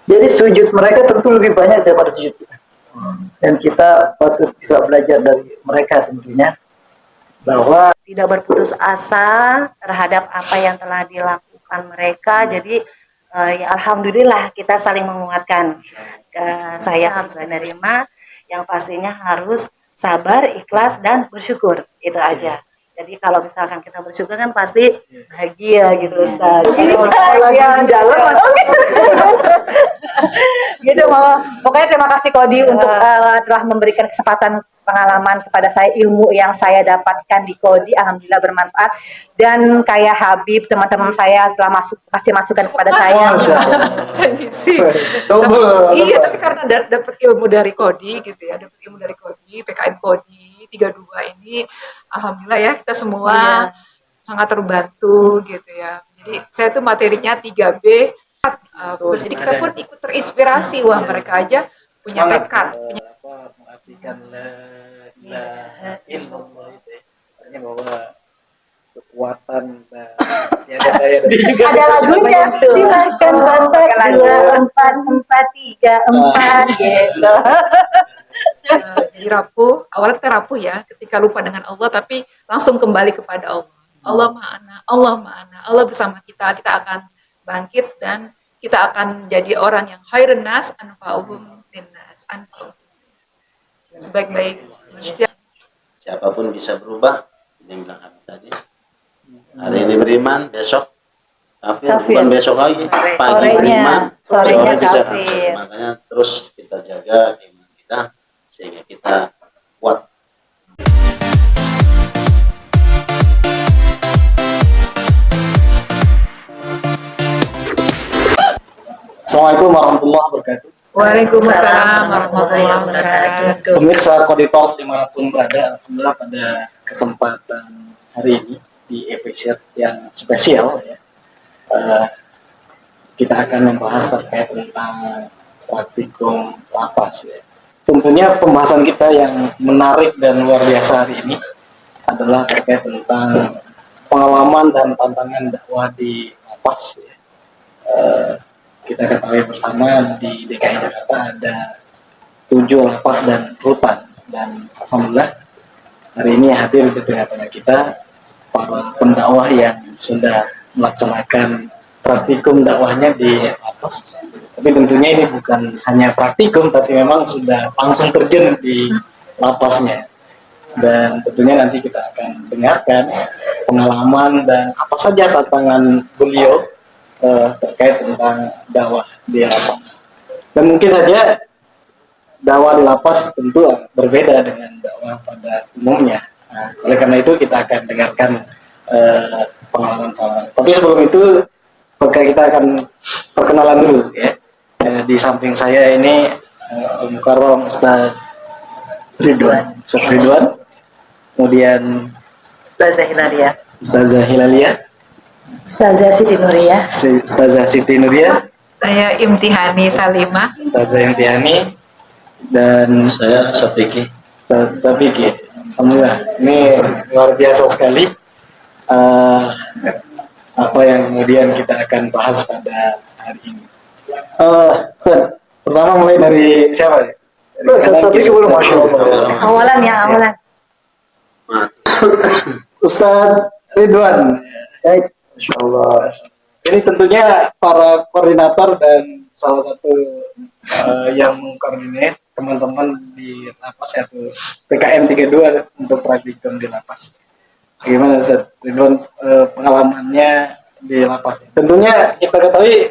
Jadi sujud mereka tentu lebih banyak daripada sujud kita. Dan kita patut bisa belajar dari mereka tentunya bahwa tidak berputus asa terhadap apa yang telah dilakukan mereka. Jadi ya alhamdulillah kita saling menguatkan. Saya harus menerima, yang pastinya harus sabar, ikhlas dan bersyukur. Itu aja. Jadi kalau misalkan kita bersyukur kan pasti bahagia gitu Ustaz. Bahagia di dalam atau gitu. Pokoknya terima kasih Kodi untuk telah memberikan kesempatan pengalaman kepada saya, ilmu yang saya dapatkan di Kodi alhamdulillah bermanfaat, dan kayak Habib teman-teman saya telah kasih masukan kepada saya. Iya, tapi karena dapat ilmu dari Kodi gitu ya, dapat ilmu dari Kodi, PKM Kodi 32 ini alhamdulillah ya kita semua sangat terbantu gitu ya. Jadi saya tuh materinya 3B, jadi kita pun ikut terinspirasi. Wah, mereka aja punya tekad, mengartikan ilmu itu ya. Artinya bahwa kekuatan ada lagunya, silakan kontak 24434 gitu. Jadi rapuh, awalnya kita rapuh ya, ketika lupa dengan Allah, tapi langsung kembali kepada Allah. Allah ma'ana, Allah ma'ana, Allah bersama kita akan bangkit dan kita akan jadi orang yang khairun nas anfa'uhum linnas, sebaik-baik manusia. Siapapun bisa berubah, ini bilang Habib tadi. Hari ini beriman, besok kafir, bukan besok lagi, pagi beriman, sore bisa kafir. Makanya terus kita jaga iman kita sehingga kita kuat. Assalamualaikum warahmatullahi wabarakatuh. Waalaikumsalam warahmatullahi wabarakatuh. Pemirsa Kodi Talk dimanapun berada, alhamdulillah pada kesempatan hari ini di episode yang spesial ya, kita akan membahas terkait tentang praktikum lapas ya. Tentunya pembahasan kita yang menarik dan luar biasa hari ini adalah terkait tentang pengalaman dan tantangan dakwah di lapas ya. Kita ketahui bersama di DKI Jakarta ada 7 lapas dan rutan, dan alhamdulillah hari ini hadir di tengah-tengah kita para pendakwah yang sudah melaksanakan praktikum dakwahnya di lapas. Tapi tentunya ini bukan hanya praktikum, tapi memang sudah langsung terjun di lapasnya. Dan tentunya nanti kita akan dengarkan pengalaman dan apa saja tantangan beliau terkait tentang dakwah di lapas. Dan mungkin saja dakwah di lapas tentu berbeda dengan dakwah pada umumnya. Nah, oleh karena itu kita akan dengarkan pengalaman-pengalaman. Tapi sebelum itu kita akan perkenalan dulu ya. Di samping saya ini Mukarram Ustaz Ridwan, kemudian Ustazah Hilaliyah, Ustazah Siti Nuria. Ustazah Siti Nuria. Saya Imtihani Salimah. Ustazah Imtihani. Dan Saya Safiki. Alhamdulillah, ini luar biasa sekali apa yang kemudian kita akan bahas pada hari ini. Ustaz, pertama mulai dari siapa? Safiki belum, Masya Allah. Awalan. Ustaz Ridwan. Masya Allah. Ini tentunya para koordinator dan salah satu yang mengkoordinat teman-teman di lapas, yaitu PKM 32 untuk praktikum di lapas. Bagaimana Ustaz Ridwan pengalamannya di lapas? Tentunya kita ketahui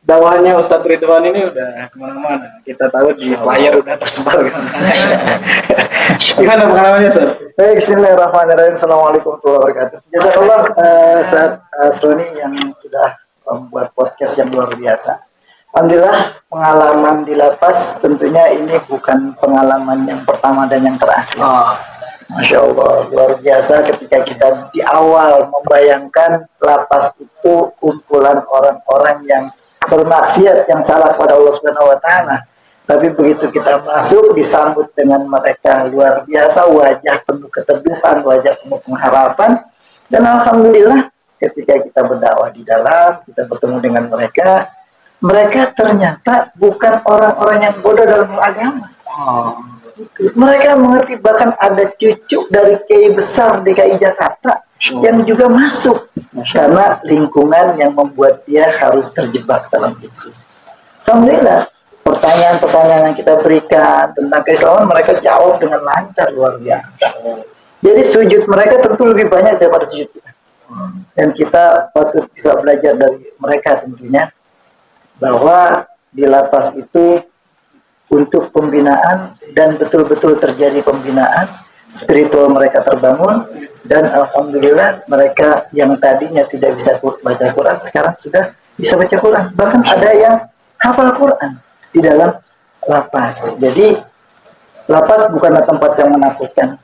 dakwahnya Ustaz Ridwan ini udah kemana-mana. Kita tahu di layar udah tersebar kemana-mana. Gimana pengalamannya Ustaz? Baik, bismillahirrahmanirrahim. Assalamualaikum warahmatullahi wabarakatuh. Jazakallah Ustaz Asroni yang sudah membuat podcast yang luar biasa. Alhamdulillah, pengalaman di lapas tentunya ini bukan pengalaman yang pertama dan yang terakhir. Masya Allah, luar biasa ketika kita di awal membayangkan lapas itu kumpulan orang-orang yang bermaksiat, yang salah pada Allah Subhanahu wa Ta'ala. Tapi begitu kita masuk, disambut dengan mereka luar biasa, wajah penuh keteduhan, wajah penuh pengharapan. Dan alhamdulillah ketika kita berdakwah di dalam, kita bertemu dengan mereka, mereka ternyata bukan orang-orang yang bodoh dalam agama. Mereka mengerti, bahkan ada cucu dari kiai besar DKI Jakarta yang juga masuk karena lingkungan yang membuat dia harus terjebak dalam itu. Alhamdulillah, pertanyaan-pertanyaan yang kita berikan tentang keislaman mereka jawab dengan lancar, luar biasa. Jadi sujud mereka tentu lebih banyak daripada sujud kita. Dan kita patut bisa belajar dari mereka tentunya, bahwa di lapas itu untuk pembinaan dan betul-betul terjadi pembinaan, spiritual mereka terbangun, dan alhamdulillah mereka yang tadinya tidak bisa baca Quran sekarang sudah bisa baca Quran. Bahkan ada yang hafal Quran di dalam lapas. Jadi lapas bukanlah tempat yang menakutkan,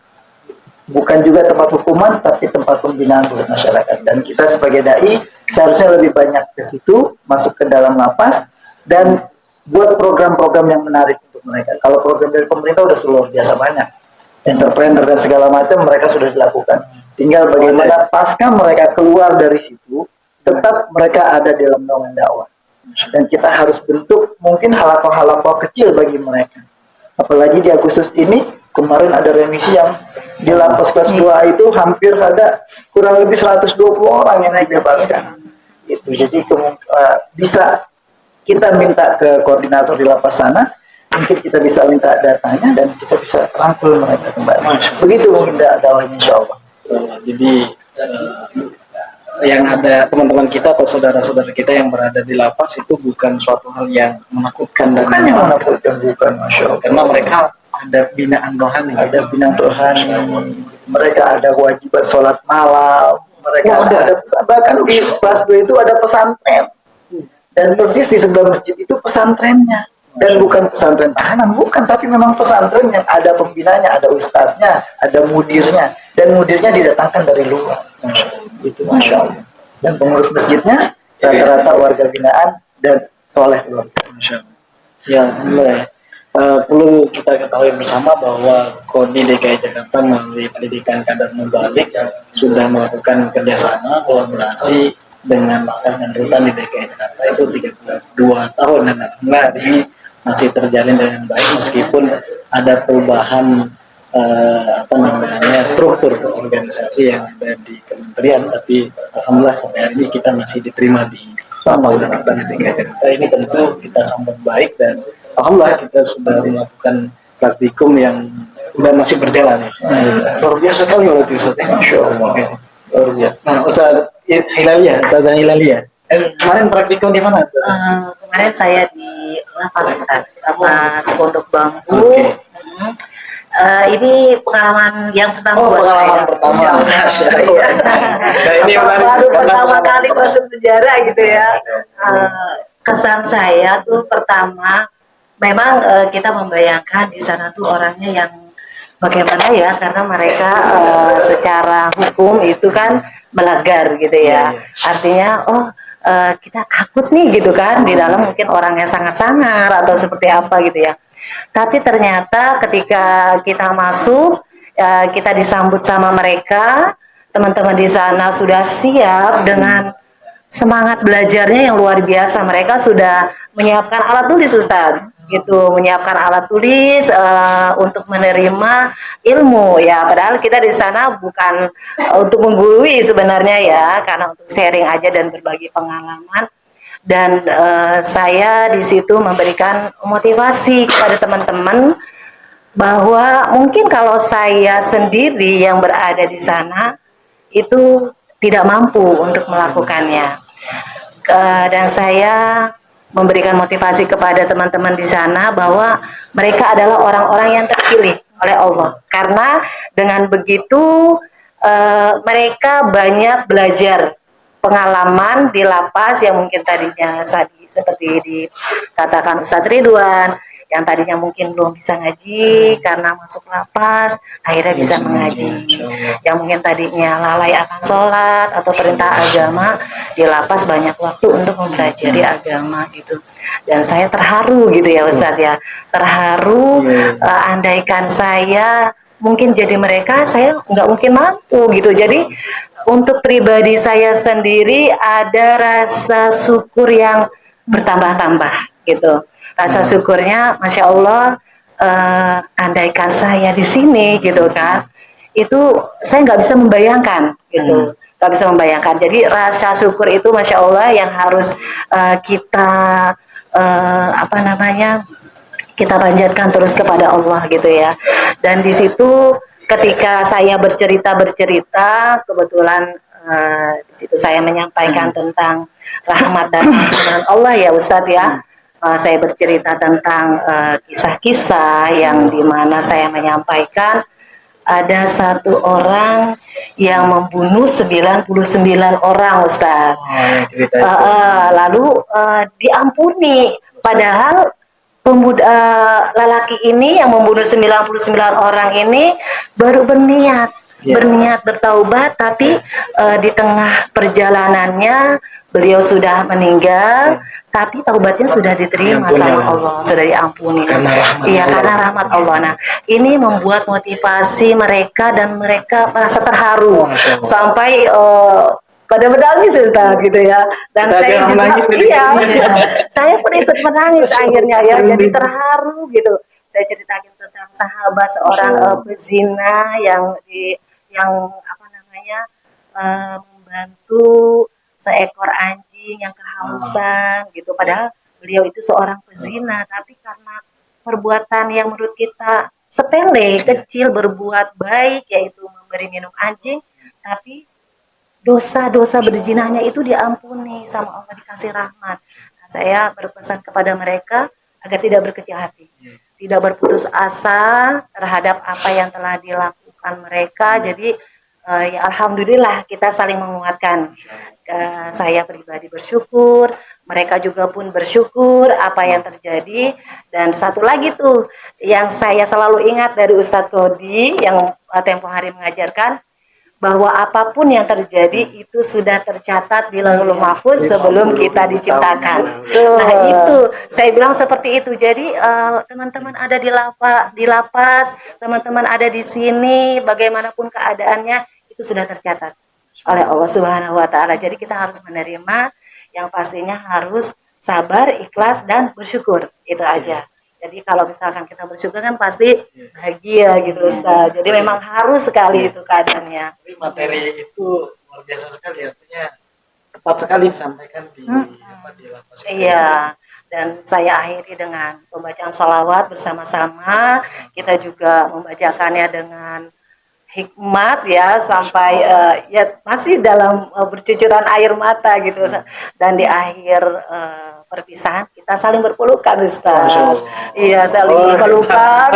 bukan juga tempat hukuman, tapi tempat pembinaan buat masyarakat. Dan kita sebagai dai seharusnya lebih banyak ke situ, masuk ke dalam lapas dan buat program-program yang menarik untuk mereka. Kalau program dari pemerintah udah luar biasa banyak, entrepreneur dan segala macam mereka sudah dilakukan. Tinggal bagaimana pasca mereka keluar dari situ, tetap mereka ada dalam naungan dakwah. Dan kita harus bentuk mungkin halakoh-halakoh kecil bagi mereka. Apalagi di Agustus ini, kemarin ada remisi yang di lapas kelas 2 itu hampir ada kurang lebih 120 orang yang dibebaskan. Itu jadi bisa kita minta ke koordinator di lapas sana, mungkin kita bisa minta datanya dan kita bisa rangkul mereka kembali. Begitu mungkin dakwahnya, insya Allah. Jadi yang ada teman-teman kita atau saudara-saudara kita yang berada di lapas itu bukan suatu hal yang menakutkan dan Bukan yang menakutkan, bukan, masya Allah. karena mereka ada binaan rohani. Ada binaan rohani, mereka ada kewajiban sholat malam, mereka ada bahkan di kelas 2 itu ada pesantren. Dan persis di sebelah masjid itu pesantrennya. Dan bukan pesantren tahanan, bukan. Tapi memang pesantren yang ada pembinanya, ada ustadznya, ada mudirnya. Dan mudirnya didatangkan dari luar. Itu Masya Allah. Dan pengurus masjidnya rata-rata warga binaan dan soleh luar biasa. Ya, alhamdulillah. Perlu kita ketahui bersama bahwa KONI DKI Jakarta melalui pendidikan kadar mubalik sudah melakukan kerjasama kolaborasi dengan markas dan rutan di DKI Jakarta itu 32 tahun, dan alhamdulillah hari ini masih terjalin dengan baik meskipun ada perubahan struktur organisasi yang ada di kementerian, tapi alhamdulillah sampai hari ini kita masih diterima di lapas dan rutan di DKI Jakarta. Ini tentu kita sambut baik dan alhamdulillah kita sudah melakukan praktikum yang masih berjalan. Luar biasa sekali waktu itu, Masya Allah. Luar biasa. Nah, Ustaz Hilalia, kemarin praktikum di mana? Kemarin saya di lapas, Ustaz, lapas Pondok Bambu. Ini pengalaman yang pertama buat pengalaman saya. pertama. Nah, ini baru pertama kali masuk penjara gitu ya. Kesan saya tuh pertama, memang kita membayangkan di sana tuh orangnya yang bagaimana ya, karena mereka secara hukum itu kan melanggar gitu ya. Artinya kita takut nih gitu kan, di dalam mungkin orangnya sangat sangar atau seperti apa gitu ya. Tapi ternyata ketika kita masuk, kita disambut sama mereka, teman-teman di sana sudah siap dengan semangat belajarnya yang luar biasa. Mereka sudah menyiapkan alat tulis, Ustaz, gitu, menyiapkan alat tulis untuk menerima ilmu ya. Padahal kita di sana bukan untuk menggurui sebenarnya ya, karena untuk sharing aja dan berbagi pengalaman. Dan saya di situ memberikan motivasi kepada teman-teman bahwa mungkin kalau saya sendiri yang berada di sana itu tidak mampu untuk melakukannya. Dan saya memberikan motivasi kepada teman-teman di sana bahwa mereka adalah orang-orang yang terpilih oleh Allah. Karena dengan begitu mereka banyak belajar pengalaman di lapas yang mungkin tadinya seperti dikatakan Ustadz Ridwan, yang tadinya mungkin belum bisa ngaji karena masuk lapas akhirnya bisa mengaji, yang mungkin tadinya lalai akan sholat atau perintah agama, di lapas banyak waktu untuk mempelajari agama gitu. Dan saya terharu gitu ya Ustadz ya, terharu. Andaikan saya mungkin jadi mereka, saya nggak mungkin mampu gitu. Jadi untuk pribadi saya sendiri ada rasa syukur yang bertambah-tambah gitu. Rasa syukurnya, masya Allah, andaikan saya di sini gitu kan, itu saya nggak bisa membayangkan gitu, nggak bisa membayangkan. Jadi rasa syukur itu masya Allah yang harus kita apa namanya, kita panjatkan terus kepada Allah gitu ya. Dan di situ ketika saya bercerita kebetulan di situ saya menyampaikan tentang rahmat dan ampunan Allah ya Ustadz ya. Saya bercerita tentang kisah-kisah yang dimana saya menyampaikan ada satu orang yang membunuh 99 orang Ustadz. Lalu diampuni, padahal pemuda lelaki ini yang membunuh 99 orang ini baru berniat bertaubat, tapi di tengah perjalanannya beliau sudah meninggal, tapi taubatnya sudah diterima sama Allah, sudah diampuni. Iya, karena rahmat Allah. Nah, ini membuat motivasi mereka dan mereka merasa terharu sampai pada menangis Ustaz gitu ya. Dan saya juga saya pun ikut menangis akhirnya ya, jadi terharu gitu. Saya ceritakan tentang sahabat seorang pezina yang apa namanya membantu seekor anjing yang kehausan gitu, padahal beliau itu seorang pezina, tapi karena perbuatan yang menurut kita sepele, kecil, berbuat baik yaitu memberi minum anjing, tapi dosa-dosa berzinanya itu diampuni sama Allah, dikasih rahmat. Nah, saya berpesan kepada mereka agar tidak berkecil hati, tidak berputus asa terhadap apa yang telah dilakukan mereka. Jadi ya alhamdulillah kita saling menguatkan. Saya pribadi bersyukur, mereka juga pun bersyukur apa yang terjadi. Dan satu lagi tuh yang saya selalu ingat dari Ustadz Kodi yang tempo hari mengajarkan, bahwa apapun yang terjadi itu sudah tercatat di Lauhul Mahfuz sebelum kita diciptakan. Nah itu saya bilang seperti itu. Jadi teman-teman ada di lapas, teman-teman ada di sini, bagaimanapun keadaannya itu sudah tercatat oleh Allah Subhanahu Wa Taala. Jadi kita harus menerima, yang pastinya harus sabar, ikhlas dan bersyukur, itu aja. Jadi kalau misalkan kita bersyukur kan pasti bahagia gitu Ustaz. Jadi memang harus sekali itu keadaannya. Tapi materi itu luar biasa sekali, artinya tepat sekali disampaikan di lapas. Iya. Dan saya akhiri dengan pembacaan salawat bersama-sama. Kita juga membacakannya dengan hikmat ya, sampai ya masih dalam bercucuran air mata gitu. Dan di akhir perpisahan kita saling berpelukan Ustaz. Iya, saling pelukan,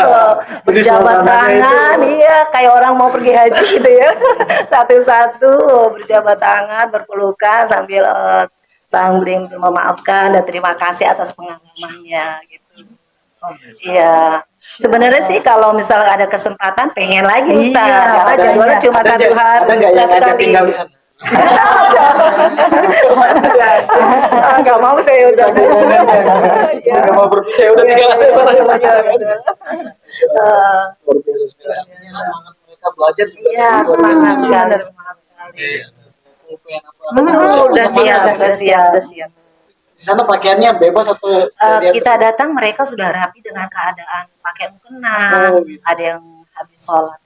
berjabat tangan, iya kayak orang mau pergi haji gitu ya. Satu-satu berjabat tangan, berpelukan sambil saling memaafkan dan terima kasih atas pengalamannya gitu. Iya. Sebenarnya sih kalau misalnya ada kesempatan pengen lagi Ustaz. Karena jadwalnya cuma satu hari. Ada nggak yang ngajak tinggal di sana? Nggak mau, saya udah nggak mau berpisah, udah tinggal aja luar biasa sekali. Artinya semangat mereka belajar juga. Iya, semangat sekali. Udah siap. Di sana pakaiannya bebas atau kita datang mereka sudah rapi dengan keadaan pakai mukena, ada yang habis sholat,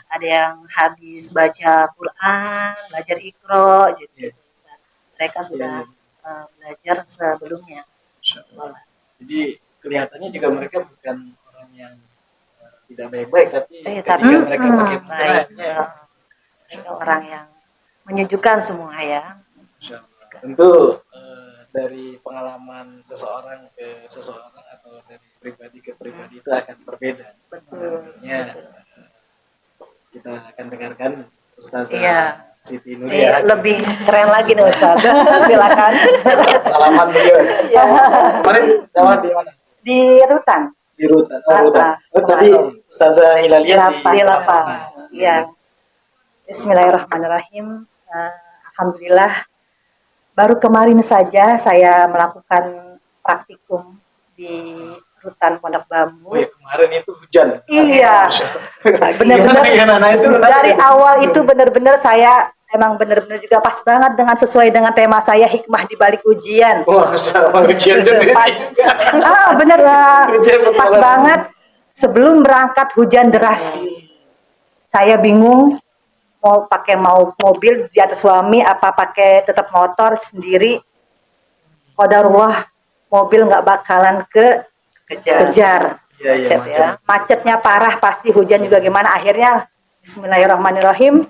ada yang habis baca Quran, belajar Iqra, jadi mereka sudah belajar sebelumnya. Jadi kelihatannya juga mereka bukan orang yang tidak baik-baik, tapi ketika mereka pakai mukenanya, mereka orang yang menyejukkan semua ya. Tentu dari pengalaman seseorang ke seseorang atau dari pribadi ke pribadi itu akan berbeda. Artinya kita akan dengarkan Ustazah Siti Nuria. Lebih keren lagi nih Ustaz. Silakan. Pengalaman beliau. Kemarin dakwah di mana? Di Rutan. Di Rutan. Oh, tadi Ustazah Hilaliyah di lapas. Iya. Bismillahirrahmanirrahim. Alhamdulillah. Baru kemarin saja saya melakukan praktikum di Rutan Pondok Bambu. Oh ya, kemarin itu hujan. Iya. Benar-benar dari awal itu benar-benar saya emang bener-bener juga pas banget dengan sesuai dengan tema saya, hikmah di balik ujian. Wah, sama ujian sendiri. Bener lah, pas banget sebelum berangkat hujan deras. Saya bingung mau pakai mobil di atas suami apa pakai tetap motor sendiri. Qadarullah mobil nggak bakalan kejar. Iya, Macetnya parah, pasti hujan juga gimana. Akhirnya Bismillahirrahmanirrahim,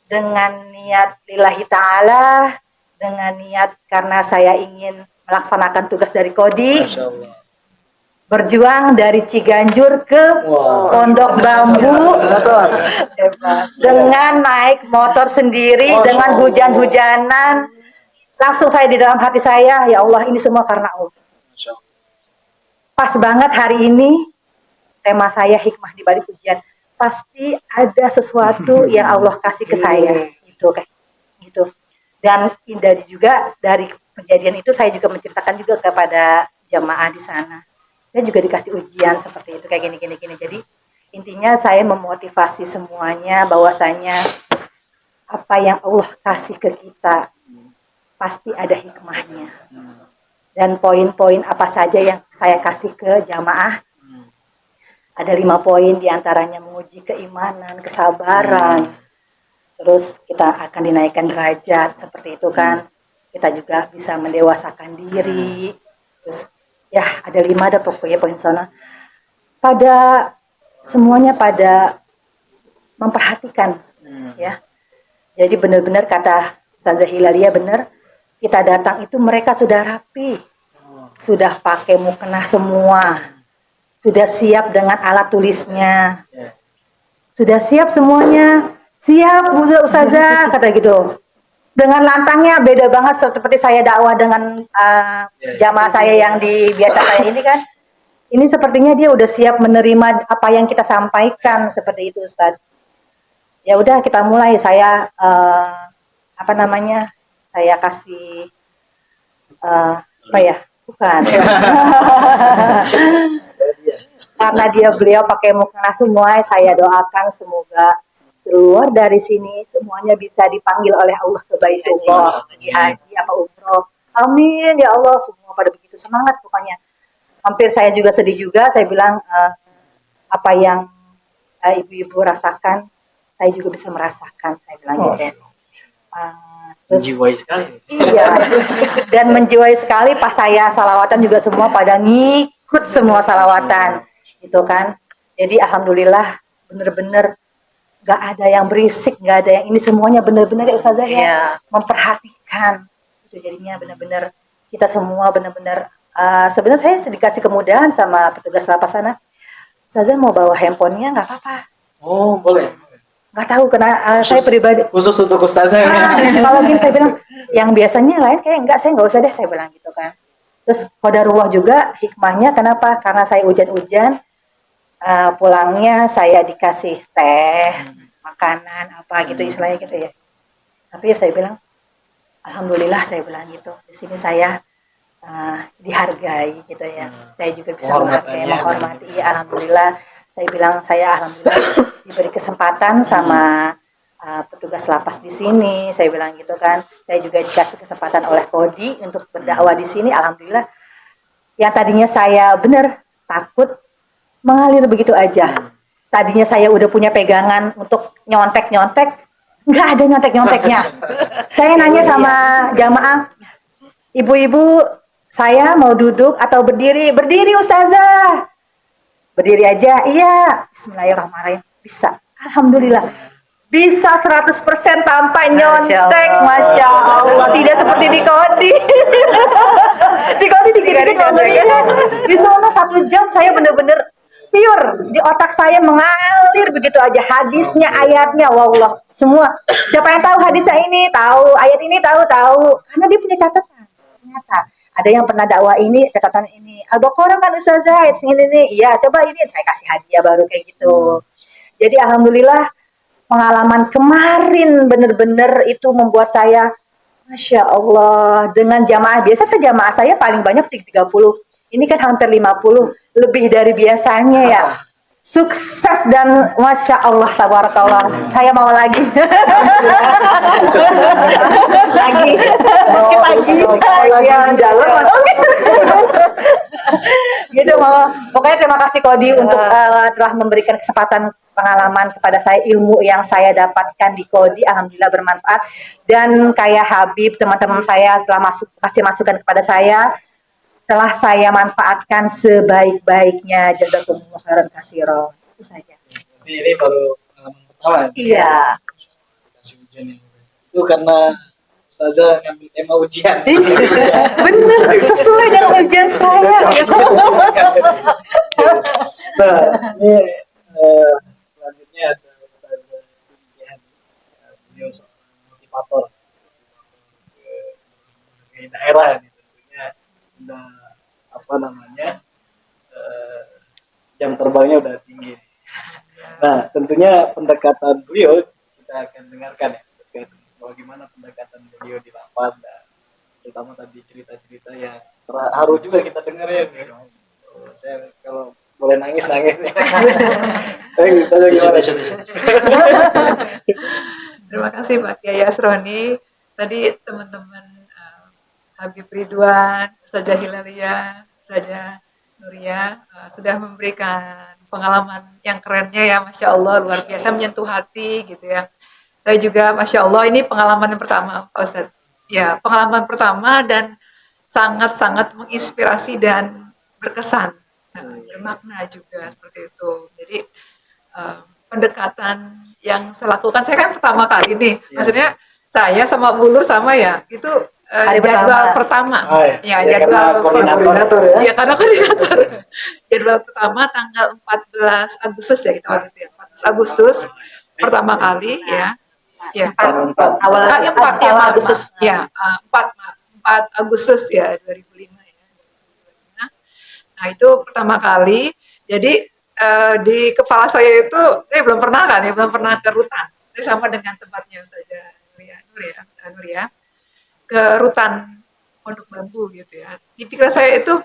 dengan niat lillahi ta'ala, dengan niat karena saya ingin melaksanakan tugas dari Kodi, Masya Allah. berjuang dari Ciganjur ke Pondok Bambu dengan naik motor sendiri, dengan hujan-hujanan. Langsung saya di dalam hati saya, ya Allah, ini semua karena Allah. Masya Allah. Pas banget hari ini tema saya hikmah di balik ujian. Pasti ada sesuatu yang Allah kasih ke saya, gitu. Dan indah juga dari kejadian itu saya juga menceritakan juga kepada jamaah di sana. Saya juga dikasih ujian seperti itu, kayak gini. Jadi intinya saya memotivasi semuanya bahwasanya apa yang Allah kasih ke kita pasti ada hikmahnya. Dan poin-poin apa saja yang saya kasih ke jamaah, ada 5 poin, diantaranya menguji keimanan, kesabaran, terus kita akan dinaikkan derajat, seperti itu kan. Kita juga bisa mendewasakan diri, terus ya ada 5 ada pokoknya poin sana. Semuanya pada memperhatikan, ya. Jadi benar-benar kata Ustazah Hilalia benar, kita datang itu mereka sudah rapi, sudah pakai mukena semua, sudah siap dengan alat tulisnya, sudah siap semuanya, siap Bu Ustazah, kata gitu. Dengan lantangnya beda banget seperti saya dakwah dengan jamaah saya yang di biasa saya ini kan. Ini sepertinya dia udah siap menerima apa yang kita sampaikan, seperti itu Ustaz. Ya udah kita mulai, saya saya kasih bukan. Karena beliau pakai mukena semua, saya doakan semoga keluar dari sini semuanya bisa dipanggil oleh Allah ke Baitullah, haji apa umroh. Amin ya Allah, semua pada begitu semangat pokoknya. Hampir saya juga sedih juga, saya bilang apa yang ibu-ibu rasakan, saya juga bisa merasakan, saya bilang gitu. Menjiwai sekali. Iya, dan menjiwai sekali pas saya salawatan juga semua pada ngikut semua salawatan, gitu kan. Jadi alhamdulillah bener-bener gak ada yang berisik, gak ada yang ini, semuanya bener-bener ya Ustazah ya, memperhatikan. Itu jadinya bener-bener kita semua bener-bener sebenarnya saya dikasih kemudahan sama petugas lapas sana. Ustazah mau bawa handphonenya nggak apa-apa. Oh, boleh. Nggak tahu karena saya pribadi Khusus untuk Ustazah. kalau gini saya bilang yang biasanya lain kayak enggak, saya nggak usah deh, saya bilang gitu kan. Terus qadarullah juga hikmahnya kenapa? Karena saya hujan-hujan, pulangnya saya dikasih teh, makanan apa gitu istilahnya gitu ya. Tapi ya saya bilang alhamdulillah, saya bilang gitu. Di sini saya dihargai gitu ya. Saya juga bisa menghargai, menghormati. Ya, alhamdulillah. Saya bilang saya alhamdulillah diberi kesempatan sama petugas lapas di sini. Saya bilang gitu kan. Saya juga dikasih kesempatan oleh Kodi untuk berdakwah di sini. Alhamdulillah. Yang tadinya saya benar takut, mengalir begitu aja. Tadinya saya udah punya pegangan untuk nyontek-nyontek, nggak ada nyontek-nyonteknya. Saya nanya sama jamaah, ibu-ibu, saya mau duduk atau berdiri? Berdiri Ustazah. Berdiri aja, iya. Bismillahirrahmanirrahim. Bisa. Alhamdulillah. Bisa 100% tanpa nyontek. Masya Allah. Tidak seperti di Kodi. Di Kodi dikit-dikit ngomongnya. Di sana 1 jam saya bener-bener pure. Di otak saya mengalir begitu aja. Hadisnya, ayatnya. Wallah. Semua. Siapa yang tahu hadisnya ini? Tahu. Ayat ini tahu. Karena dia punya catatan. Ternyata. Ada yang pernah dakwah ini, catatan ini. Al-Baqarah kan Ustazah, ini. Iya, coba ini. Saya kasih hadiah baru kayak gitu. Jadi alhamdulillah pengalaman kemarin benar-benar itu membuat saya, Masya Allah, dengan jamaah biasa saya jamaah saya paling banyak 30. Ini kan hampir 50, lebih dari biasanya ya. sukses dan masya Allah tabarakallah. Saya mau lagi. lagi. Lagi di dalam. Gitu mau. Pokoknya terima kasih Kodi untuk telah memberikan kesempatan pengalaman kepada saya, ilmu yang saya dapatkan di Kodi alhamdulillah bermanfaat, dan kayak Habib teman-teman saya telah kasih masukan kepada saya, telah saya manfaatkan sebaik-baiknya. Jazakumullah khairan katsiran. Itu saja. Jadi ini baru pengalaman pertama. Iya. Kasih ujian ini. Itu karena Ustazah ngambil tema ujian. Benar, sesuai dengan ujian saya. Nah, ini selanjutnya ada Ustazah Tinggian. Beliau seorang motivator ke daerah ini, tentunya sudah jam terbangnya udah tinggi. Nah, tentunya pendekatan beliau kita akan dengarkan ya, terkait bagaimana pendekatan beliau di lapas, dan terutama tadi cerita-cerita yang terharu juga kita dengar ya. Saya kalau boleh nangis. Terima kasih Pak Kiai Asroni. Tadi teman-teman Habib Ridwan, Ustazah Hilaria, Ustazah Nuria sudah memberikan pengalaman yang kerennya ya, Masya Allah, luar biasa, menyentuh hati gitu ya. Saya juga Masya Allah, ini pengalaman yang pertama Pak Ustadz. Ya, pengalaman pertama dan sangat-sangat menginspirasi dan berkesan. Bermakna juga seperti itu. Jadi pendekatan yang saya lakukan, saya kan pertama kali nih, maksudnya saya sama Bulur sama ya, itu jadwal pertama. Oh, ya. Jadwal koordinator ya. Ya, karena koordinator. Jadwal pertama tanggal 14 Agustus ya, kita waktu itu ya. 14 Agustus pertama kali ya. Ya. Awal 4 Agustus. Ya, 4 Agustus ya 2005 ya. Nah, itu pertama kali. Jadi di kepala saya itu saya belum pernah ke rutan. Saya sama dengan tempatnya Ustazah Nuria ke rutan Pondok Bambu gitu ya. Di pikiran saya itu,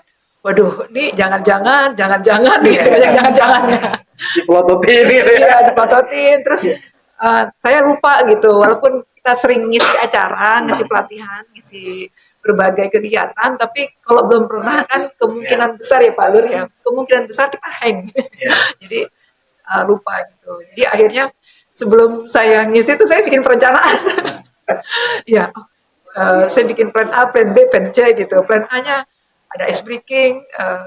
waduh, ini jangan-jangan gitu, jangan-jangan. Diplototin gitu ya. Iya, diplototin. Terus saya lupa gitu, walaupun kita sering ngisi acara, ngisi pelatihan, ngisi berbagai kegiatan, tapi kalau belum pernah kan kemungkinan besar ya Pak Lur ya, kemungkinan besar kita hang. Jadi lupa gitu. Jadi akhirnya sebelum saya ngisi itu saya bikin perencanaan. Ya, saya bikin plan A, plan B, plan C gitu. Plan A-nya ada ice breaking,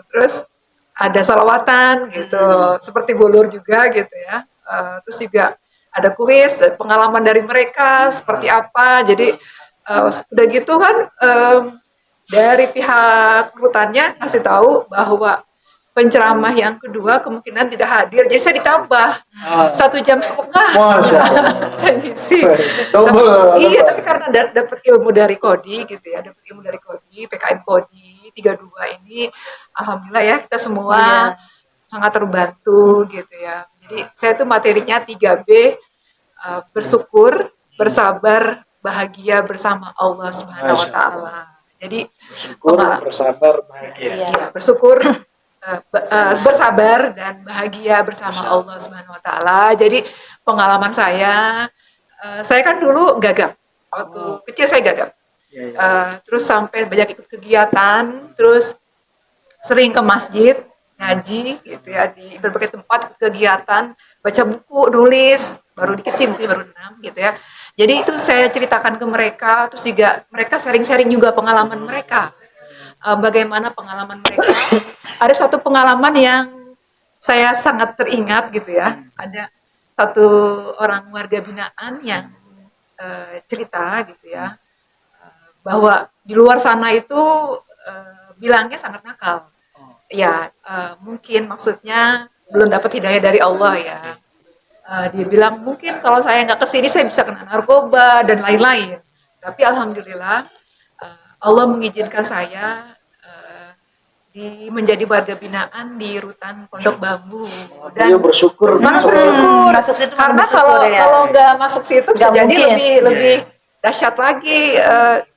terus ada salawatan gitu, seperti Bulur juga gitu ya. Terus juga ada kuis, pengalaman dari mereka seperti apa. Jadi udah gitu kan dari pihak rutannya ngasih tahu bahwa penceramah yang kedua kemungkinan tidak hadir, jadi saya ditambah 1,5 jam. Saya ngisi. Iya, tapi karena dapat ilmu dari Kodi gitu ya, dapat ilmu dari Kodi, PKM Kodi 32 ini, alhamdulillah ya kita semua sangat terbantu gitu ya. Jadi saya tuh materinya 3B, bersyukur, bersabar, bahagia bersama Allah Subhanahu wa taala. Jadi bersyukur, bersabar, bahagia. Iya, bersyukur, bersabar dan bahagia bersama Allah Subhanahu wa taala. Jadi pengalaman saya kan dulu gagap. Waktu kecil saya gagap. Terus sampai banyak ikut kegiatan, terus sering ke masjid, ngaji gitu ya, di berbagai tempat kegiatan, baca buku, nulis, baru dikit sih mungkin baru 6 gitu ya. Jadi itu saya ceritakan ke mereka, terus juga mereka sharing-sharing juga pengalaman mereka. Bagaimana pengalaman mereka. Ada satu pengalaman yang saya sangat teringat gitu ya. Ada satu orang warga binaan yang cerita gitu ya, bahwa di luar sana itu bilangnya sangat nakal. Ya, mungkin maksudnya belum dapat hidayah dari Allah ya. Dia bilang mungkin kalau saya nggak kesini saya bisa kena narkoba dan lain-lain. Tapi alhamdulillah Allah mengizinkan saya menjadi warga binaan di rutan Pondok Bambu. Dan bersyukur. Masuk situ karena kalau nggak masuk situ bisa jadi lebih dahsyat lagi,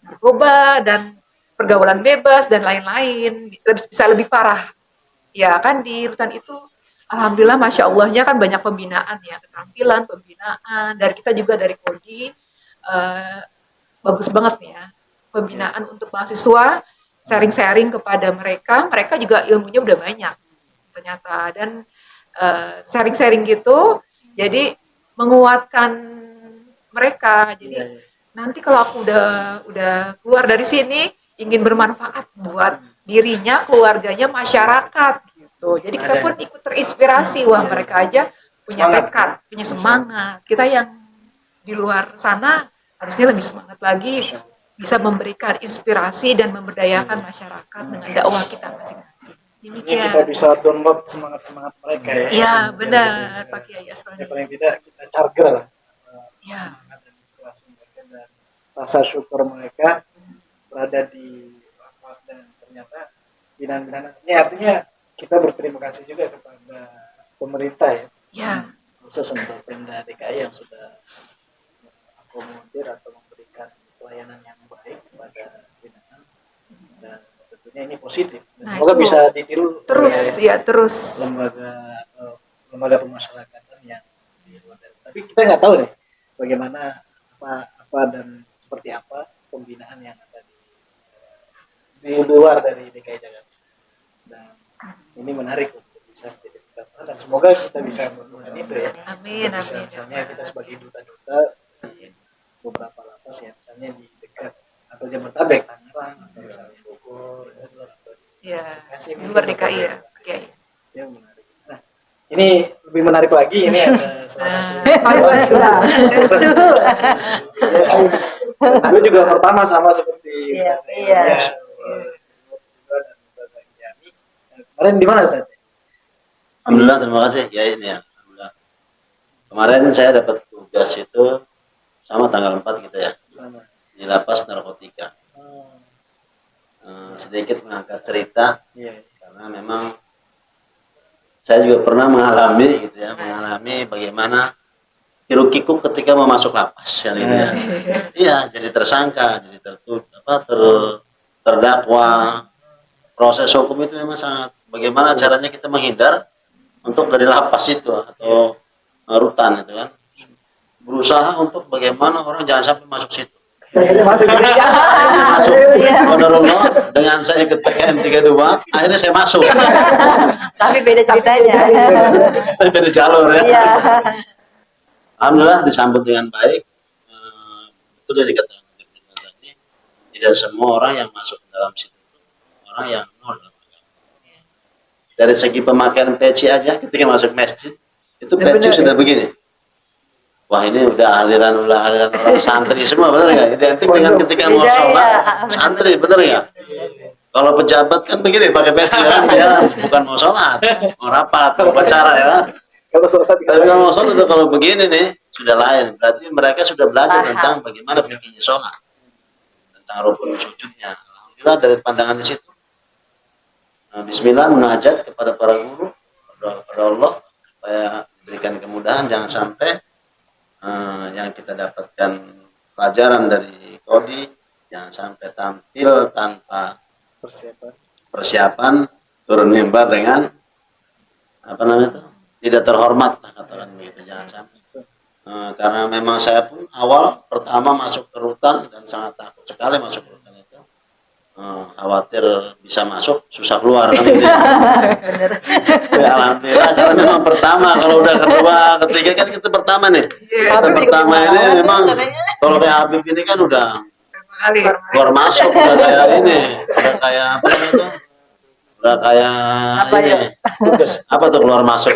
narkoba dan pergaulan bebas dan lain-lain, bisa lebih parah. Ya kan di rutan itu alhamdulillah masya Allahnya kan banyak pembinaan ya, keterampilan, pembinaan dari kita juga dari Kodi, bagus banget nih ya, pembinaan untuk mahasiswa, sharing-sharing kepada mereka, mereka juga ilmunya udah banyak ternyata, dan sharing-sharing gitu, jadi menguatkan mereka. Jadi nanti kalau aku udah keluar dari sini, ingin bermanfaat buat dirinya, keluarganya, masyarakat gitu. Jadi kita pun ikut terinspirasi. Wah, mereka aja punya tekad, punya semangat. Kita yang di luar sana harusnya lebih semangat lagi, bisa memberikan inspirasi dan memberdayakan masyarakat dengan dakwah kita masing-masing. Ini kita bisa download semangat-semangat mereka ya. Iya, benar, Pak Kiai Asroni. Ya, paling tidak kita charger lah Ya. semangat dan inspirasi mereka dan rasa syukur mereka berada di lapas, dan ternyata binaan-binaan ini, artinya kita berterima kasih juga kepada pemerintah ya, Ya. khusus untuk Pemda DKI yang sudah akomodir atau memberikan pelayanan yang baik kepada binaan, dan tentunya ini positif. Nah, Semoga itu bisa ditiru terus oleh ya, terus. lembaga pemasyarakatan yang di luar dari. Tapi kita nggak tahu deh bagaimana apa dan seperti apa pembinaan yang ada di luar dari DKI Jakarta. Dan ini menarik untuk bisa menjadi pelajaran, dan semoga kita bisa melakukan itu ya. Amin, Bisa, amin. misalnya kita sebagai duta-duta di beberapa lapas ya, misalnya di dekat atau Jabodetabek, Tangerang, atau misalnya Bogor, atau Ya, Bekasi, di luar DKI ya, Pak Kiai. yang menarik. Nah, ini lebih menarik lagi. Ini ada salah satu. Aku juga pertama sama seperti Iya, Ustaz iya. Naya, dan Ustaz Yani. Kemarin di mana Ustaz? Alhamdulillah, terima kasih ya ini ya. Alhamdulillah. Kemarin saya dapat tugas itu sama tanggal 4 gitu ya, Sama. di lapas narkotika. Sedikit mengangkat cerita Iya. karena memang saya juga pernah mengalami gitu ya, mengalami bagaimana hiruk pikuk ketika mau masuk lapas kan gitu ya. Iya, jadi tersangka, jadi terdakwa. Proses hukum itu memang sangat, bagaimana caranya kita menghindar untuk dari lapas itu atau rutan itu kan. Berusaha untuk bagaimana orang jangan sampai masuk situ. Masuk gereja. Masuk, Qadarullah, dengan saya ikut PKM 32, akhirnya saya masuk. Tapi beda ceritanya. Beda jalur ya. Iya. Alhamdulillah disambut dengan baik. Itu dari dikatakan tadi, tidak semua orang yang masuk ke dalam situ orang yang nol dalam agama. Dari segi pemakaian peci aja ketika masuk masjid, itu peci sudah begini. Wah, ini udah aliran orang santri semua, benar nggak? Identik dengan ketika mau sholat santri, benar nggak? Kalau pejabat kan begini pakai peci kan, ya, bukan mau sholat, mau rapat, mau upacara ya. Kalau sholat Tapi kalau mau sholat udah kalau begini nih sudah lain. Berarti mereka sudah belajar tentang bagaimana fikihnya sholat, tentang rukun sujudnya. Alhamdulillah dari pandangan di situ. Bismillah, munajat kepada para guru, berdoa kepada Allah supaya berikan kemudahan, jangan sampai yang kita dapatkan pelajaran dari Kodi jangan sampai tampil tanpa persiapan turun mimbar dengan apa namanya itu tidak terhormat lah, katakan begitu, jangan sampai. Karena memang saya pun awal pertama masuk ke rutan dan sangat takut sekali masuk ke rutan itu, khawatir bisa masuk susah keluar kan gitu. Ya, alhamdulillah karena memang pertama, kalau udah kedua ketiga kan kita pertama nih. Kita pertama ini memang kalau kayak Habib ini kan udah keluar masuk, udah kayak ini, udah kayak apa namanya itu, udah kayak ini apa tuh keluar masuk,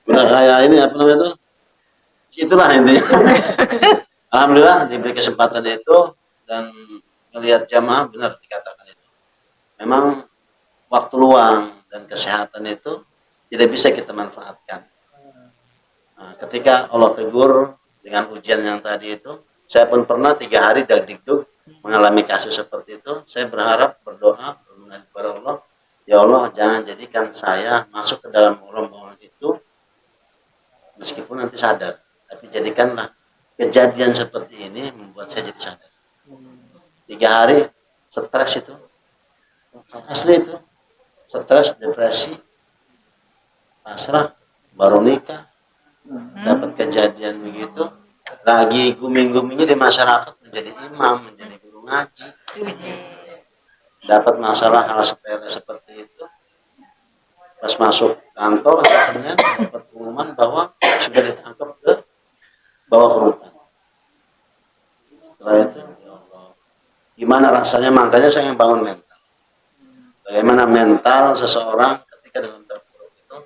udah kayak ini apa namanya itu, itulah intinya. Alhamdulillah diberi kesempatan itu dan melihat jamaah, benar dikatakan itu. Memang waktu luang dan kesehatan itu tidak bisa kita manfaatkan. Nah, ketika Allah tegur dengan ujian yang tadi itu, saya pun pernah 3 hari dagdikduk mengalami kasus seperti itu. Saya berharap, berdoa kepada Allah, ya Allah jangan jadikan saya masuk ke dalam rombongan itu meskipun nanti sadar, tapi jadikanlah kejadian seperti ini membuat saya jadi sadar. 3 hari stres itu, asli itu stres, depresi, pasrah, baru nikah, dapat kejadian begitu, lagi guming-gumingnya di masyarakat menjadi imam, menjadi guru ngaji, dapat masalah hal sepele seperti itu, pas masuk kantor hari Senin dapat pengumuman bahwa sudah ditangkap ke bawah ke rutan. Setelah itu, ya Allah, gimana rasanya? Makanya saya yang bangun mental. Bagaimana mental seseorang ketika dalam terpuruk itu,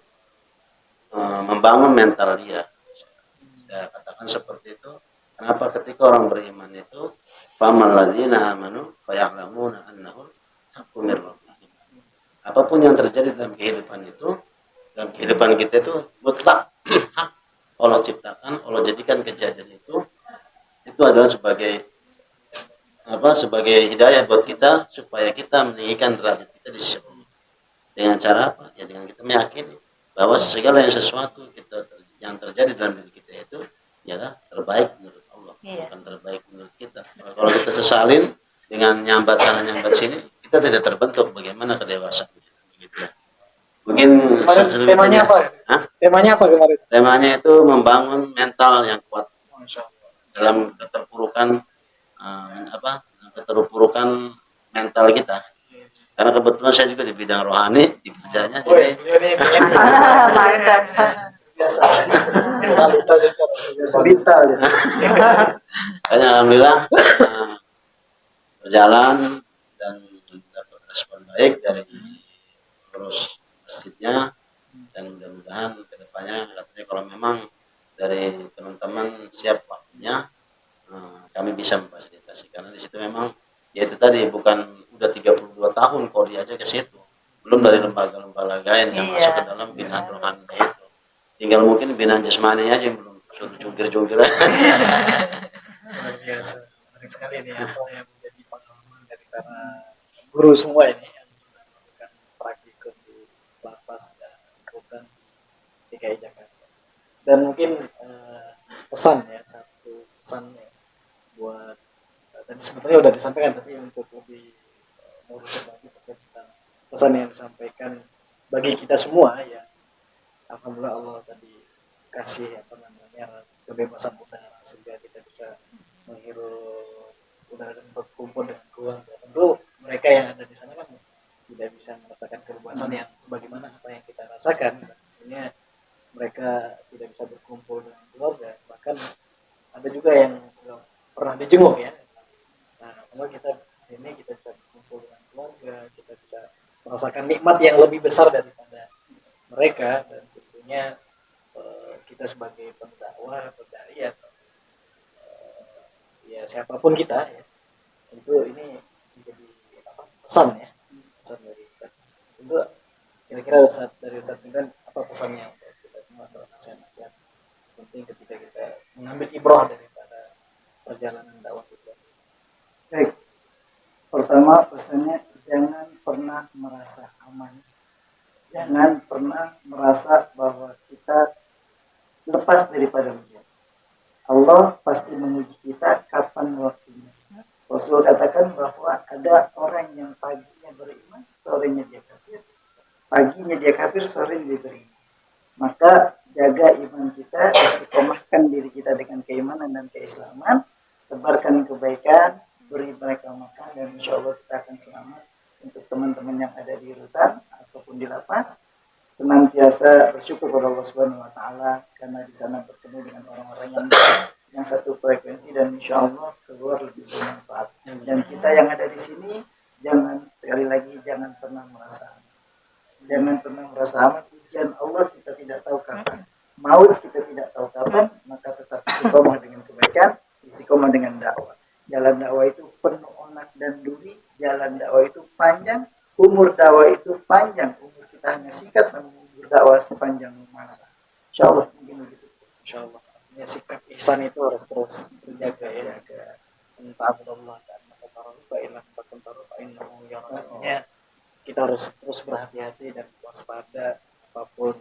membangun mental dia. Saya katakan seperti itu. Kenapa ketika orang beriman itu, faman ladzina amanu faya'lamuna annahu haqqun mir rabbihim. Apapun yang terjadi dalam kehidupan itu, dalam kehidupan kita itu mutlak hak. Allah ciptakan, Allah jadikan kejadian itu adalah sebagai sebagai hidayah buat kita supaya kita meninggikan derajat kita di sisi Allah. Dengan cara apa? Ya dengan kita meyakini bahwa segala yang terjadi dalam diri kita itu ialah terbaik menurut Allah, bukan terbaik menurut kita. Kalau kita sesalin dengan nyambat sana nyambat sini, kita tidak terbentuk bagaimana kedewasaan kita. Begitu ya. Mungkin temanya apa? Hah? Temanya apa kemarin? Temanya itu membangun mental yang kuat dalam keterpurukan mental kita. Karena kebetulan saya juga di bidang rohani, di kerjanya, jadi Mantap. Biasa. Vital ya. hanya alhamdulillah berjalan dan dapat respon baik dari pengurus masjidnya, dan mudah-mudahan kedepannya katanya kalau memang dari teman-teman siap waktunya, kami bisa memfasilitasi, karena di situ memang ya itu tadi bukan udah 32 tahun kalau diajak ke situ, belum dari lembaga-lembaga lain yang masuk ke dalam binaan rohani itu, tinggal mungkin binaan jasmani aja yang belum suruh jungkir-jungkir. Luar biasa, menarik sekali ini apa yang menjadi pengalaman dari para guru semua ini yang melakukan praktikum di lapas dan rutan DKI Jakarta. Dan mungkin pesan ya, satu pesan ya buat tadi sebetulnya udah disampaikan, tapi untuk lebih mengurusin lagi terkait tentang pesan yang disampaikan bagi kita semua ya. Alhamdulillah Allah tadi kasih kebebasan udara sehingga kita bisa menghirup udara dan berkumpul dengan keluarga. Tentu mereka yang ada di sana kan tidak bisa merasakan kebebasan yang sebagaimana apa yang kita rasakan. Artinya mereka tidak bisa berkumpul dengan keluarga, bahkan ada juga yang pernah dijenguk ya. Nah, kalau kita ini kita bisa berkumpul dengan keluarga, kita bisa merasakan nikmat yang lebih besar daripada mereka, dan tentunya kita sebagai pendakwah, pendai atau ya siapapun kita ya, tentu ini menjadi pesan ya, pesan dari kita. Tentu kira-kira dari Ustaz Bintan apa pesannya untuk kita semua atau nasihat-nasihat penting ketika kita mengambil ibrah daripada perjalanan dakwah kita. Baik. Pertama pesannya, jangan pernah merasa aman. Jangan pernah merasa bahwa kita lepas daripada ujian. Allah pasti menguji kita kapan waktunya. Rasul katakan bahwa ada orang yang paginya beriman, sorenya dia kafir. Paginya dia kafir, sorenya dia beriman. Maka jaga iman kita, istiqomahkan diri kita dengan keimanan dan keislaman, tebarkan kebaikan, beri mereka makan, dan insya Allah kita akan selamat. Untuk teman-teman yang ada di rutan ataupun di lapas, senantiasa bersyukur kepada Allah Subhanahu wa taala karena di sana bertemu dengan orang-orang yang satu frekuensi, dan insya Allah keluar lebih bermanfaat. Dan kita yang ada di sini jangan, sekali lagi, jangan pernah merasa aman. Jangan pernah merasa aman. Ujian Allah kita tidak tahu kapan, maut kita tidak tahu kapan, maka tetap istiqomah dengan kebaikan, istiqomah dengan dakwah. Jalan dakwah itu penuh onak dan duri, jalan dakwah itu panjang, umur dakwah itu panjang, umur kita hanya singkat, namun umur dakwah sepanjang masa. Insya Allah mungkin begitu. Insya Allah. Ya, sikap ihsan itu harus terus terjaga ya. Entah Allah dan kita harus terus berhati-hati dan waspada apapun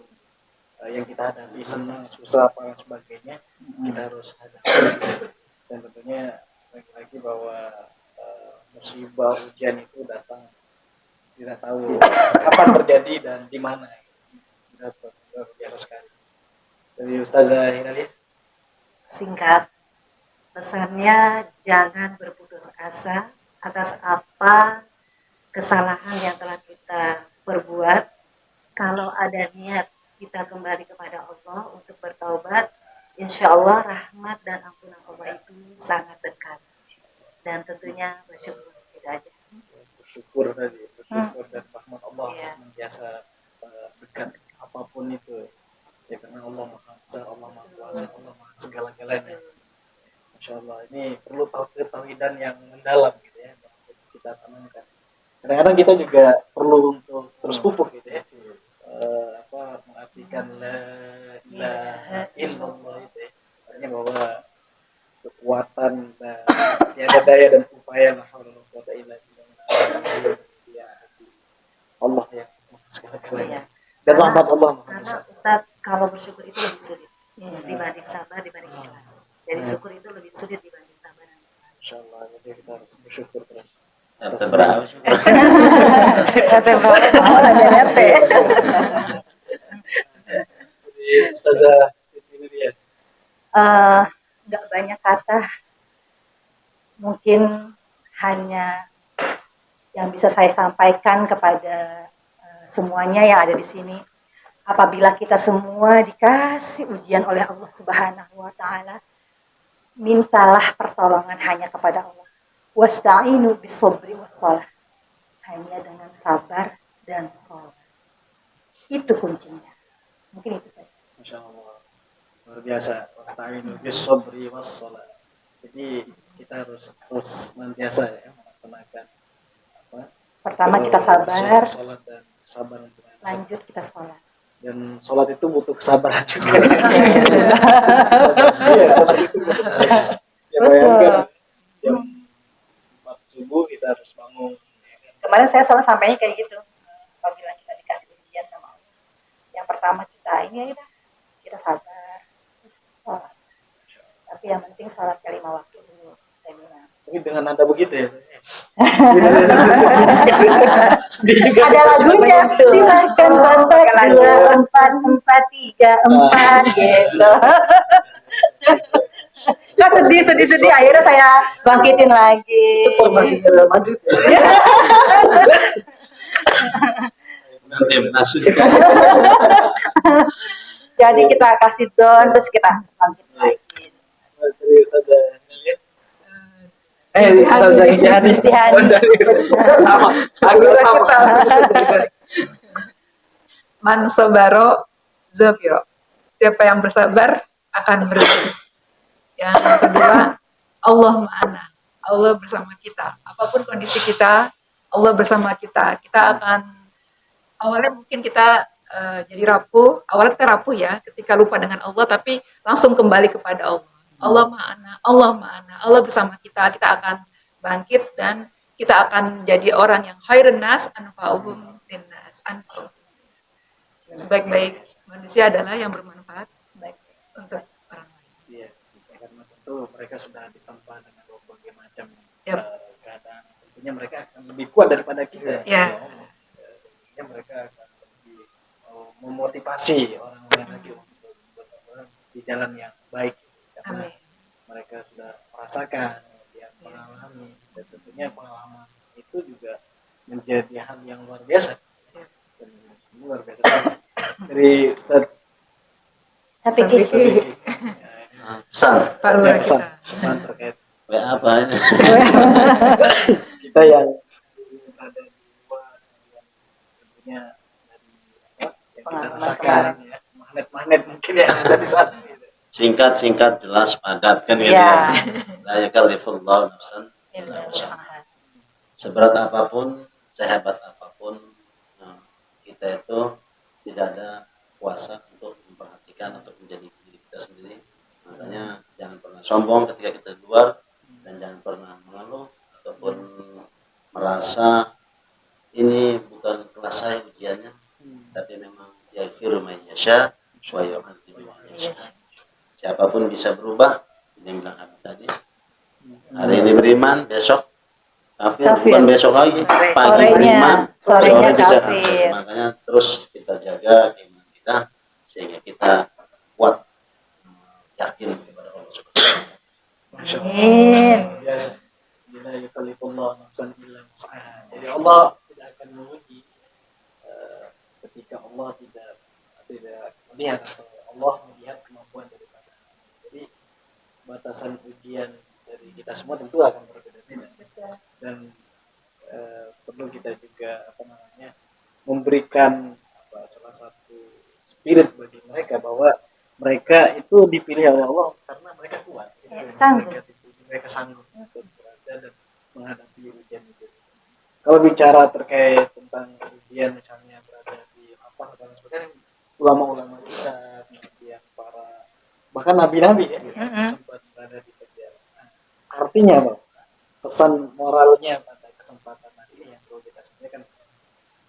yang kita hadapi, senang, susah, apa dan sebagainya, kita harus hadapi. Dan tentunya lagi-lagi bahwa musibah ujian itu datang di tidak tahu kapan terjadi dan di mana. Luar biasa sekali. Dari Ustazah Hinalia. Singkat, pesannya jangan berputus asa atas apa kesalahan yang telah kita perbuat. Kalau ada niat kita kembali kepada Allah untuk bertaubat, insya Allah rahmat dan ampunan Allah itu sangat dekat. Dan tentunya bersyukur kita aja. Bersyukur dan rahmat Allah Iya. senantiasa dekat apapun itu. Ya karena Allah Maha Besar, Allah Maha Kuasa, Allah Maha segala-galanya. Masya Allah, ini perlu ketauhidan yang mendalam gitu ya, untuk kita tanamkan. Kadang-kadang kita juga perlu untuk terus pupuk gitu ya. Mengartikan la ilaha illallah itu ya. Artinya bahwa kekuatan dan tiada daya dan upaya la haula wala quwwata illa billah. Allah ya segala-galanya. Dan rahmat Allah Maha Karena Besar. Ustadz, kalau bersyukur itu lebih sulit dibanding sabar, dibanding ikhlas. Jadi syukur itu lebih sulit dibanding sabar dan ikhlas. Insya Allah, jadi kita harus bersyukur terus. RT berapa? Jadi Ustazah Siti Nuria. Nggak banyak kata, mungkin hanya yang bisa saya sampaikan kepada semuanya yang ada di sini. Apabila kita semua dikasih ujian oleh Allah Subhanahu wa Ta'ala, mintalah pertolongan hanya kepada Allah. Wasta'inu bis-sabri was-shalah. Hanya dengan sabar dan sholat. Itu kuncinya. Mungkin itu saja. Masya Allah, luar biasa. Wasta'inu bis-sabri was-shalah. Jadi kita harus terus senantiasa ya melaksanakan Pertama kita sabar, sholat dan sabar untuk lanjut kita sholat. dan sholat itu butuh kesabaran juga. Iya, sholat itu butuh kesabaran. Ya bayangkan jam 4 subuh kita harus bangun. Kemarin saya sholat sampainya kayak gitu. Apabila kita dikasih ujian sama Allah, yang pertama kita sabar, terus sholat. Tapi yang penting sholat ke 5 waktu dulu, saya bilang. Tapi dengan nada begitu ya. Sedih juga. Ada lagunya, silakan kontak 24434 gitu. Kok sedih, akhirnya saya bangkitin lagi. Itu formasinya Real Madrid ya. Nanti nasi. Jadi kita kasih down, terus kita bangkit lagi. Dari Ustazah Hinalia. Ustazah Hijani. Sama, agak sama. Man sobaro zafiro. Siapa yang bersabar akan berhasil. Yang kedua, Allah ma'ana. Allah bersama kita. Apapun kondisi kita, Allah bersama kita. Kita akan, awalnya mungkin kita jadi rapuh. Awalnya kita rapuh ya, ketika lupa dengan Allah, tapi langsung kembali kepada Allah. Allah ma'ana, Allah ma'ana. Allah bersama kita. Kita akan bangkit dan kita akan jadi orang yang khairun nas anfa'uhum linnas. Sebaik-baik manusia adalah yang bermanfaat baik untuk orang lain. Iya, karena tentu mereka sudah ditempa dengan berbagai macam Yap. keadaan. Tentunya mereka akan lebih kuat daripada kita. Ya. Tentunya mereka akan lebih memotivasi orang lain lagi untuk berjalan di jalan yang baik. Karena Amin. mereka sudah merasakan, yang mengalami, dan tentunya pengalaman itu juga menjadi hal yang luar biasa. Ya. Dan luar biasa sekali. Dari Ustaz Saya pikir Sobiki. Pesan. Pak Lurah pesan, kita. pesan terkait WA apa ini? kita yang berada di luar, yang tentunya dari apa yang kita rasakan ya, magnet-magnet mungkin yang ada di sana gitu. Singkat, jelas, padat kan gitu Iya. ya. La yakallifullahu nafsan illa wus'aha. Seberat apapun, sehebat apapun, kita itu tidak ada kuasa untuk memperhatikan atau menjadi diri kita sendiri. Makanya jangan pernah sombong ketika kita di luar dan jangan pernah mengeluh ataupun merasa ini bukan kelas saya ujiannya, tapi memang yaghfiru man yasha wa yu'adzibu man yasha. Siapapun bisa berubah, ini yang bilang Habib tadi. Hari ini beriman, besok kafir, Kafir. bukan besok lagi, pagi Sorenya. beriman, Sorenya sore bisa kafir. Makanya terus kita jaga keimanan kita sehingga kita kuat, yakin kepada Allah Subhanahu wa Ta'ala. Masya Allah. Amin. Biasa. Bila yukallifullah nafsan illa wus'aha. Jadi Allah tidak akan menguji ketika Allah tidak melihat atau Allah melihat kemampuan daripada. Jadi batasan ujian dari kita semua tentu akan berbeda-beda. Dan perlu kita juga memberikan salah satu spirit bagi mereka bahwa mereka itu dipilih oleh Allah karena mereka kuat. Sanggup. Mereka sanggup untuk berada dan menghadapi ujian-ujian. Kalau bicara terkait tentang ujian misalnya berada di lapas dan sebagainya, ulama-ulama kita, kemudian para bahkan nabi-nabi ya sempat berada di penjara. Nah, artinya bahwa pesan moralnya pada kesempatan hari ini yang perlu kita sampaikan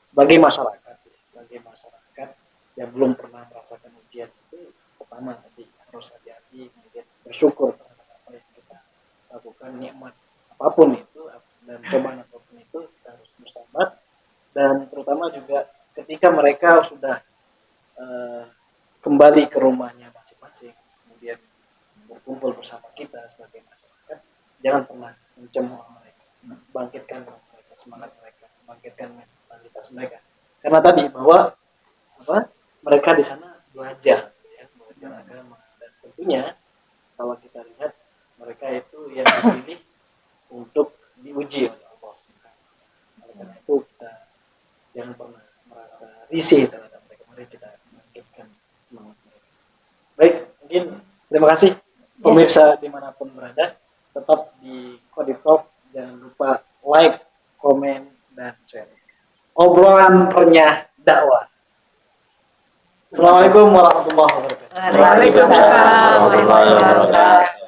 sebagai masyarakat yang belum pernah merasakan ujian itu, pertama tadi harus hati-hati, kemudian bersyukur terhadap apa yang kita lakukan, nikmat apapun itu dan cobaan apapun itu kita harus bersabar. Dan terutama juga ketika mereka sudah kembali ke rumahnya masing-masing, kemudian berkumpul bersama kita sebagai masyarakat, jangan pernah mencemooh mereka, bangkitkan mereka, semangat mereka, bangkitkan mentalitas mereka. Karena tadi bahwa mereka di sana belajar agama, dan tentunya kalau kita lihat mereka itu yang dipilih untuk diuji oleh Allah. Oleh karena itu kita jangan pernah merasa risih terhadap mereka. Mari kita bangkitkan semangat mereka. Baik, mungkin terima kasih pemirsa dimanapun berada, tetap di Kodipop, jangan lupa like, komen, dan share. Obrolan renyah dakwah. Assalamualaikum warahmatullahi wabarakatuh. Waalaikumsalam warahmatullahi wabarakatuh.